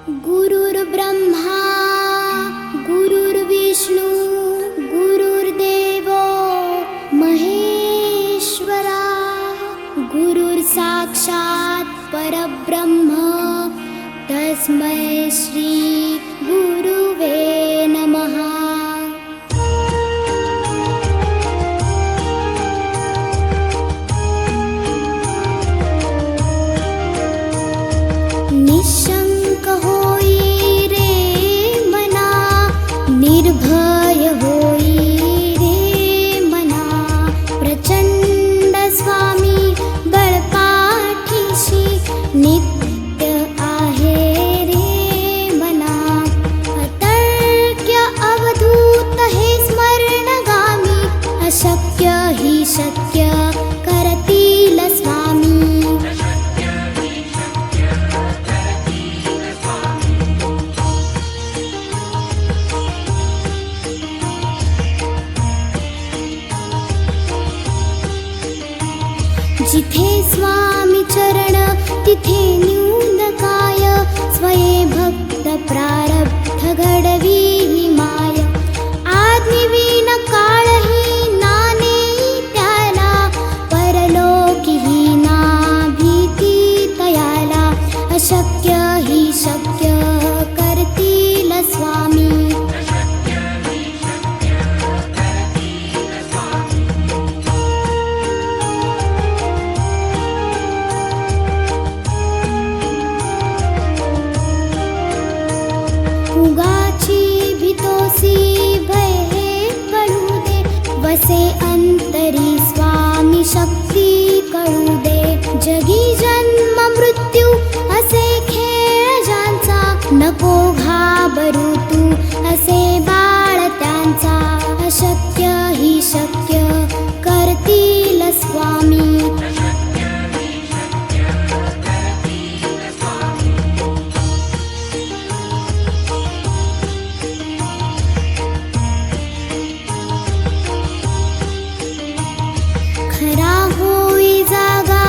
गुरुर्ब्रह्मा गुरुर्विष्णू गुरुर्देवो महेश्वरा गुरुर्साक्षात् परब्रह्म तस्मै श्री गुरुवे नमः। निशंक होई रे मना, निर्भय होई रे मना, प्रचंड स्वामी बळपाठीशी नित्य आहे रे मना। अतर्क्य अवधूत हे स्मरणगामी, अशक्य हि शक्य करतील स्वामी। जिथे स्वामी चरण तिथे न्यून काय, स्वये भक्त प्रारब्ध घडवी ही माय। आज्ञेविन काळही नाने त्याला, परलोकी ही ना भीती तयाला। अशक्य ही शक्य करतील स्वामी। उगाची भीतोसी भय हे कळू दे, वसे अंतरी स्वामी शक्ती कळू दे। जगी जन्म मृत्यू असे खेळ ज्यांचा, नको घाबरू तू असे बाळ त्यांचा। अशक्य ही शक्य करतील स्वामी। खरा होई जागा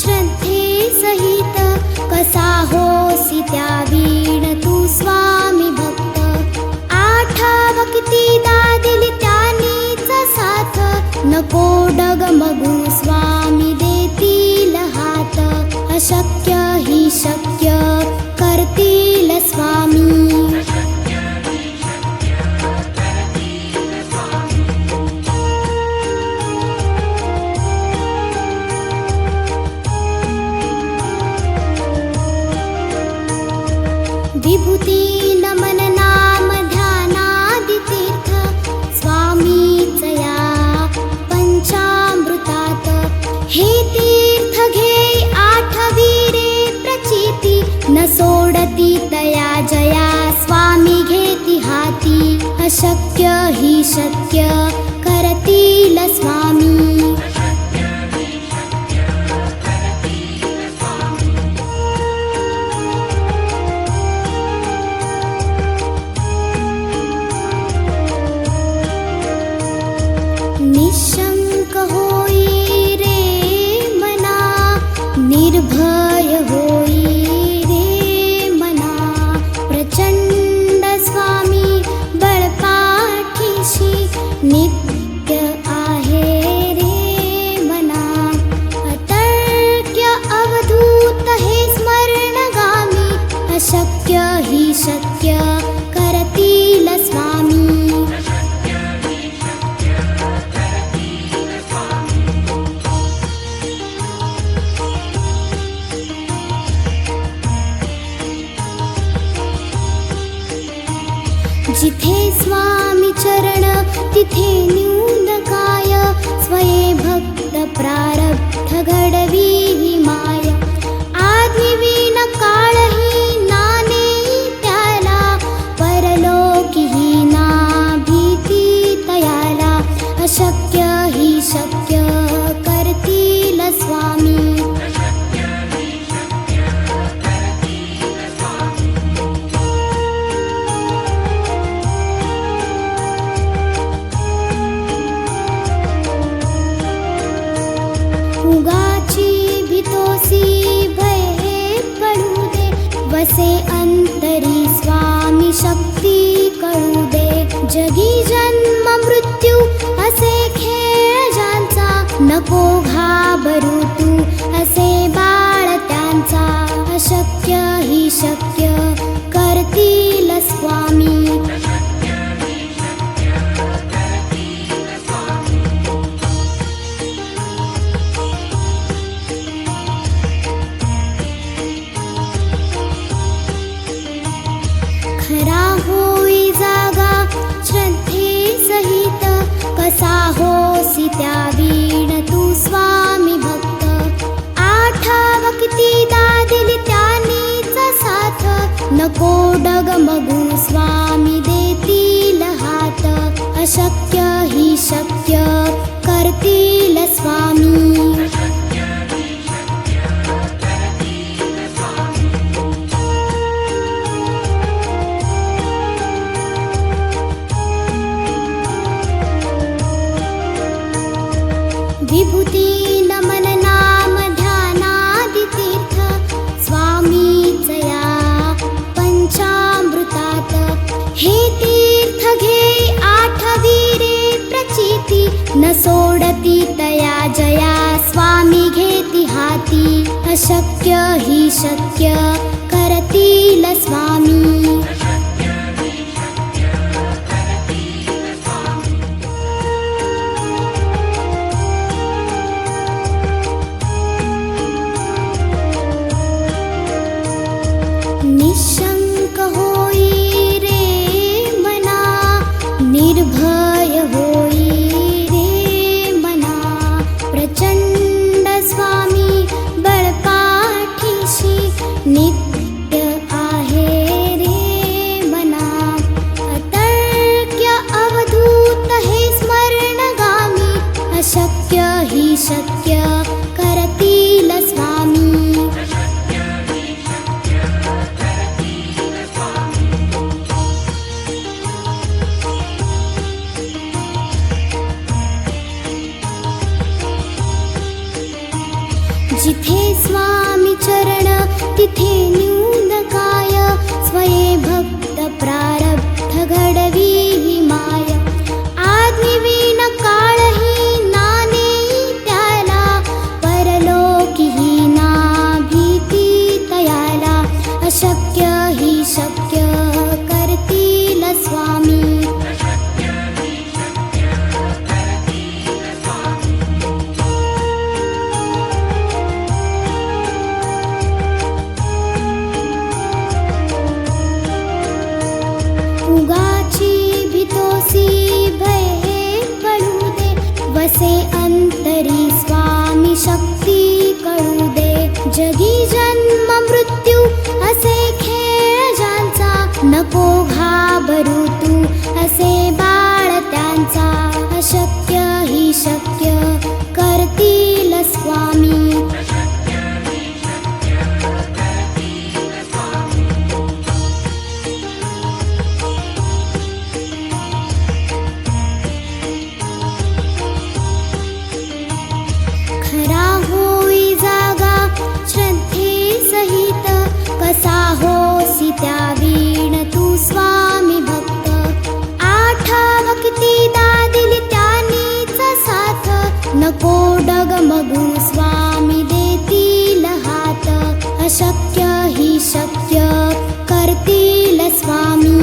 श्रद्धे सहित, कसा होसी त्या वीण तू स्वामी भक्त। आठाव कितीदा दिली त्यानीच साथ, नको डगमगू स्वामी देतील हात। अशक्य ही शक्य करतील स्वामी। विभूती नमन नाम ध्यानादि तीर्थ, स्वामीच या पंचामृतात। हे तीर्थ घे आठवी रे प्रचिती, न सोडती तया जया स्वामी घेती हाती। अशक्य ही शक्य करतील स्वामी। निशंक होई रे मना, निर्भय होई रे मना, प्रचंड स्वामी बळपाठीशी नित्य आहे रे मना। अतर्क्य अवधूत हे स्मरणगामी, अशक्य हि शक्य करतील स्वामी। जिथे स्वामी चरण तिथे न्यून काय, स्वये भक्त प्रारब्ध घडवी ही माय। आज्ञेविन काळही नाने त्याला, परलोकी ही ना भीती तयाला। अशक्य ही शक्य करतील स्वामी। उगाची भीतो जगी जन्म मृत्यू असे खेळ ज्यांचा, नको घाबरू तू असे बाळ त्यांचा. अशक्य ही शक्य करतील स्वामी. खरा होई जागा श्रद्धे सहित, कसा होसी त्या वीण तू स्वामी भक्त. आठावा किती दादिली त्यानीच साथ, नको डगमगू स्वामी देतील हात. अशक्य ही शक्य करतील स्वामी. विभूती नमन नाम ध्यानादि तीर्थ, स्वामीच या पंचामृतात. हे तीर्थ घे आठवी रे प्रचिती, न सोडती तया जया स्वामी घेती हाती. अशक्य ही शक्य करतील स्वामी. निशंक होई रे मना, निर्भय होई रे मना. प्रचंड स्वामी बळपाठीशी, नित्य आहे रे मना. अतर्क्य अवधूत हे स्मरणगामी, अशक्य ही शक्य करतील स्वामी. जिथे स्वामी चरण तिथे न्यून काय, स्वये भक्त प्रारब्ध घडवी ही माया. आज्ञेविन काळही नाने त्याला, परलोकी ही ना भीती तयाला. अशक्य ही शक्य करतील स्वामी. उगाची भीतोसी भय पडू दे, वसे अंतरी स्वामी शक्ती कळू दे. जगी जन्म मृत्यू असे खेळ ज्यांचा, नको घाबरू तू असे बाळ त्यांचा. अशक्य ही शक्य करतील स्वामी. खरा होई जागा श्रद्धे सहित, कसा होसी त्या वीण तू स्वामी भक्त. आठावा किती दादिली त्यानीच साथ, नको डगमगू स्वामी देतील हात. अशक्य ही शक्य करतील स्वामी.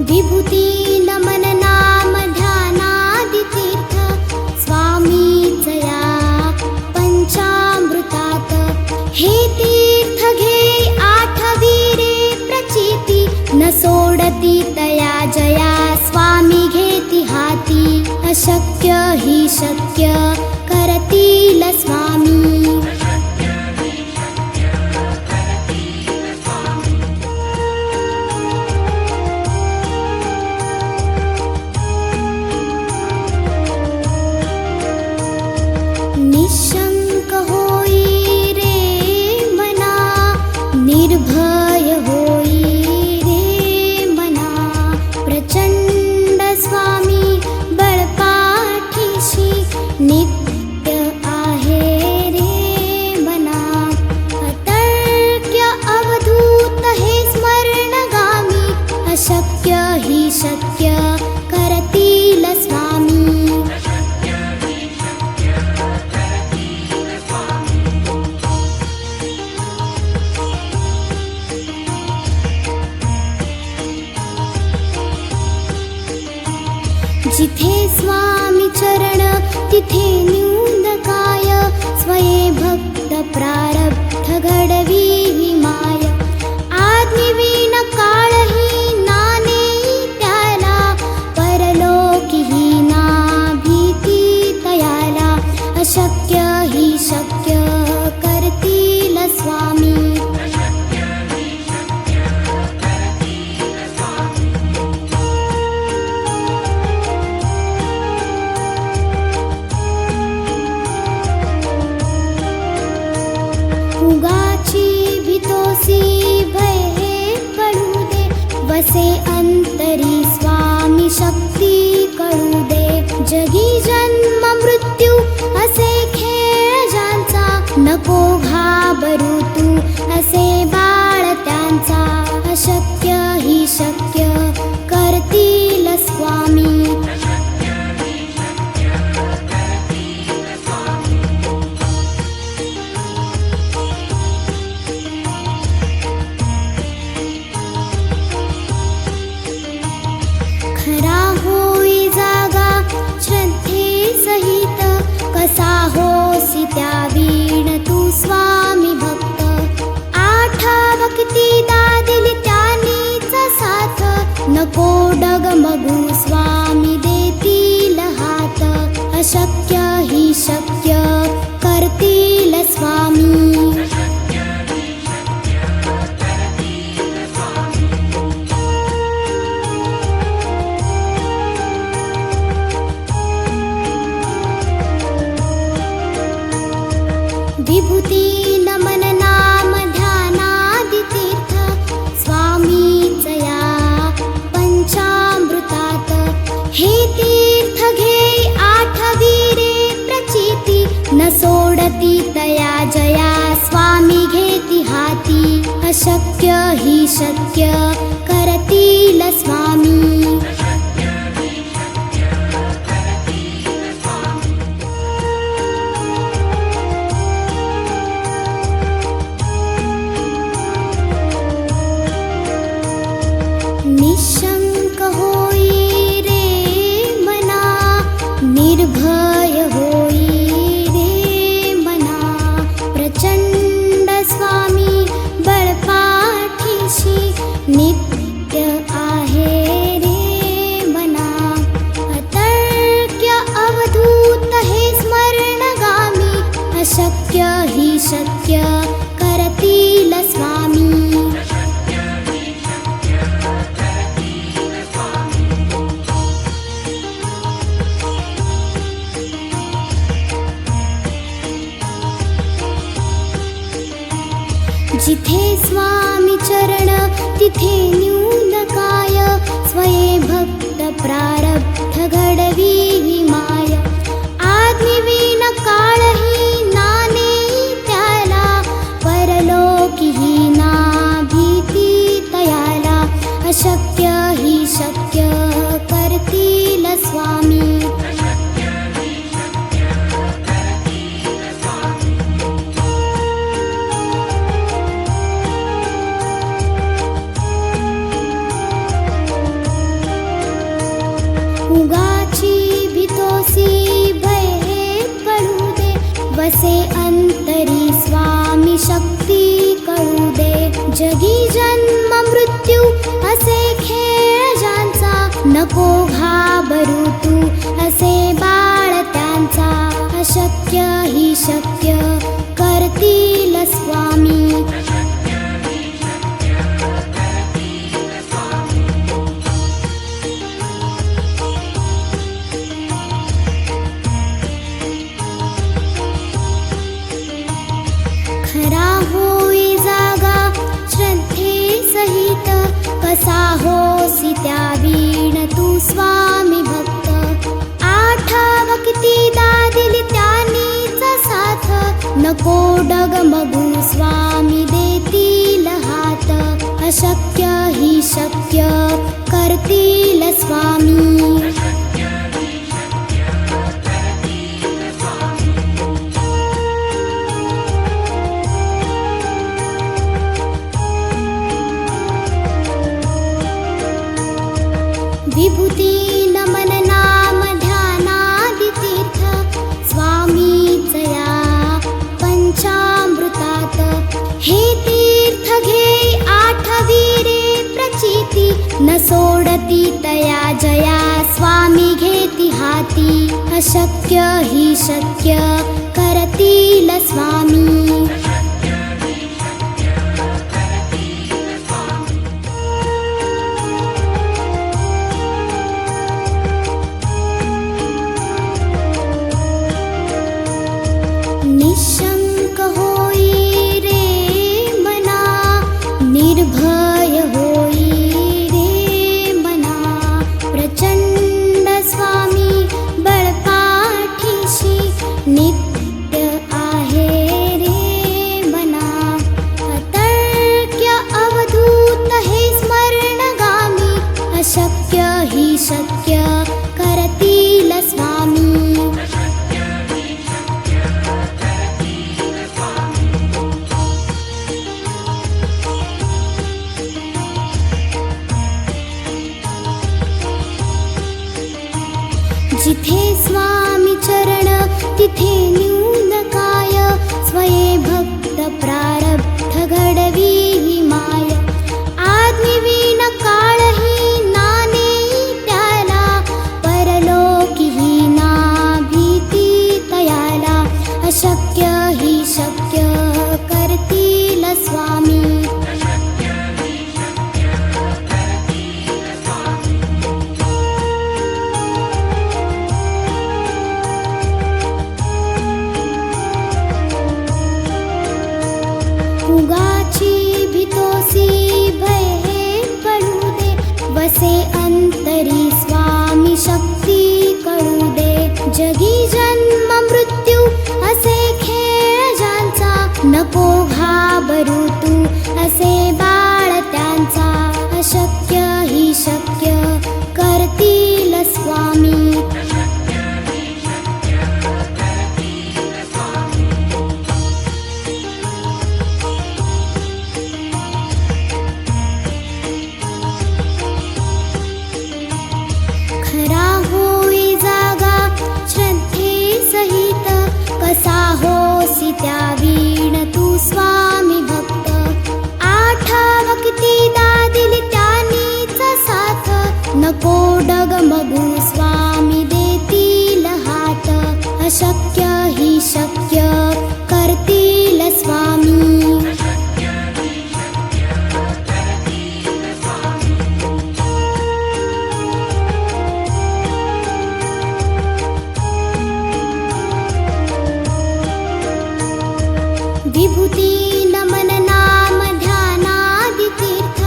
विभूती नमन नाम ध्यानादि तीर्थ, स्वामीच या पंचामृतात. हे तीर्थ घे आठवी रे प्रचिती, न सोडती तया जया स्वामी घेती हाती. अशक्य ही शक्य करतील स्वामी. निशंक होई रे मना, निर्भय होई रे मना. प्रचंड स्वामी बळ स्वामी चरण तिथे न्यून काय स्वये भक्त प्रारब्ध घडवी माय आज्ञेविन काळही नाने त्याला परलोकीही ना भीती तयाला अशक्य ही शक्य करतील स्वामी उगाची भीतोसी भय हे पडू दे वसे अंतरी स्वामी शक्ती कळू दे जगी जन्म मृत्यू असे खेळ ज्यांचा नको घाबरू तू असे बाळ त्यांचा अशक्य ही शक्य करतील स्वामी खरा होई जागा श्रद्धे सहित कसा होसी त्या वीण तू स्वामी भक्त आठावा किती दादिली त्यानीच साथ नको डगमगू स्वामी देतील हात अशक्य ही शक्य करतील स्वामी विभूती नमन नाम ध्यानादि तीर्थ स्वामीच या पंचामृतात हे तीर्थ घे आठवीरे प्रचिती न सोडती तया जया स्वामी घेती हाती अशक्य ही शक्य करतील स्वामी निशंक होई रे मना निर्भय होई रे मना प्रचंड स्वामी बळपाठीशी नित्य आहे रे मना अतर्क्य अवधूत हे स्मरणगामी अशक्य ही शक्य करतील स्वामी जिथे स्वामी चरण तिथे न्यून काय स्वये भक्त प्रारब्ध घडवी माय आज्ञेविन काळही नाने त्याला परलोकीही ना भीती तयाला अशक्य ही शक्य करतील स्वामी उगाची भीतोसी भय हे पडू दे वसे अंतरी स्वामी शक्ती कळू दे जगी जन्म मृत्यू असे खेळ ज्यांचा नको घाबरू तू असे बाळ त्यांचा अशक्य ही शक्य करतील स्वामी खरा होई जागा श्रद्धे सहित कसा होसी त्या वीण तू स्वामी भक्त आठावा किती दादिली त्यानीच साथ नको डगमगू स्वामी देतील हात अशक्य ही शक्य करतील स्वामी विभूती नमन नाम ध्यान प्रचिती न सोडती तया जया स्वामी घेती हाती अशक्य हि शक्य करतील स्वामी निशंक होई रे मना निर्भय होई रे मना प्रचंड स्वामी बळपाठीशी नित्य आहे रे मना अतर्क्य अवधूत हे स्मरणगामी अशक्य हि शक्य करतील स्वामी जिथे स्वामी चरण तिथे न्यून काय स्वये भक्त प्रारब्ध घडवी ही माय आदमी विन काळही नाने त्याला परलोकी ही ना भीती तयाला अशक्य ही शक्य करतील स्वामी उगाची भीतोसी भय हे पडू दे वसे अंतरी स्वामी शक्ती कळू दे जगी जन्म मृत्यू असे खेळ ज्यांचा नको घाबरू तू असे बाळ त्यांचा अशक्य हि शक्य करतील स्वामी खरा होई जागा श्रद्धे सहित कसा होसी त्या वीण तू स्वामी भक्त आठाव किती दादिली त्यानीच साथ नको डगमगू स्वामी देतील हात अशक्य हि शक्य करतील स्वामी विभूती नमन नाम ध्यानादि तीर्थ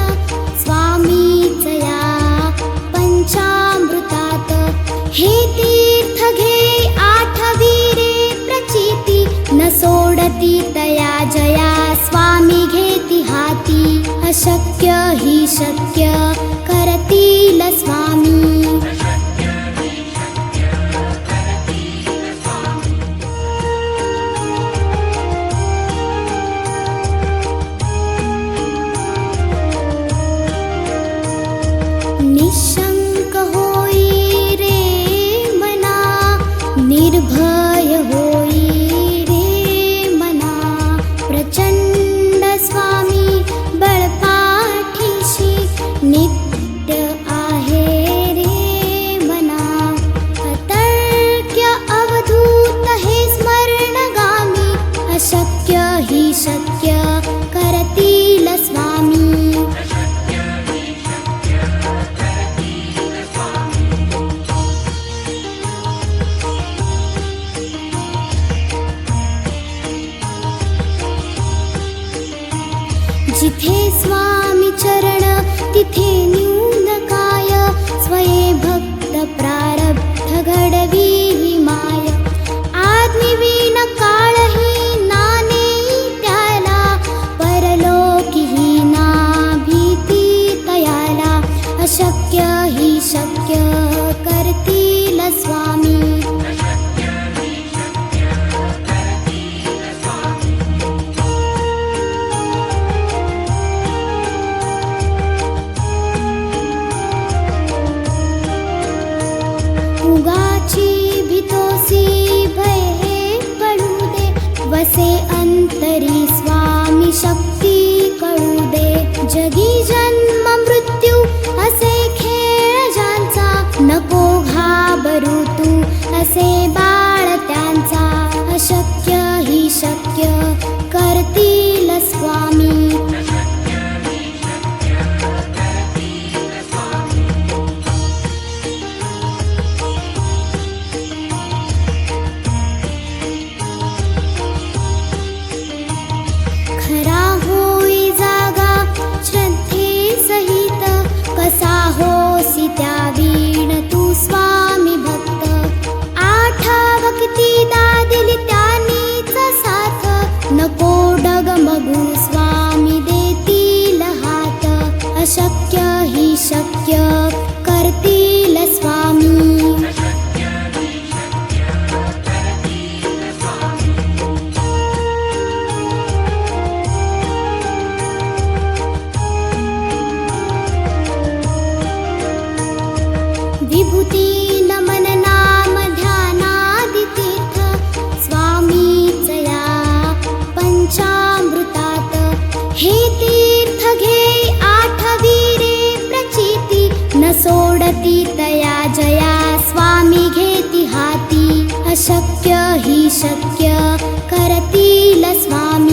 स्वामीच या पंचामृतात हे तीर्थ घे आठवी रे प्रचिती न सोडती तया जया स्वामी घेती हाती अशक्य हि शक्य करतील स्वामी निशंक होई रे मना निर्भय होई रे मना प्रचंड स्वामी बळपाठीशी नित्य आहे रे मना अतर्क्य अवधूत हे स्मरणगामी अशक्य हि शक्य करतील स्वामी जिथे स्वामी चरण तिथे न्यून काय स्वये भक्त प्रारब्ध घडवी ही माय आदमी विन काळही नाने त्याला परलोकी ही ना भीती तयाला अशक्य हि शक्य करतील स्वामी उगाची सोडती तया जया स्वामी घेती हाती अशक्य ही शक्य करतील स्वामी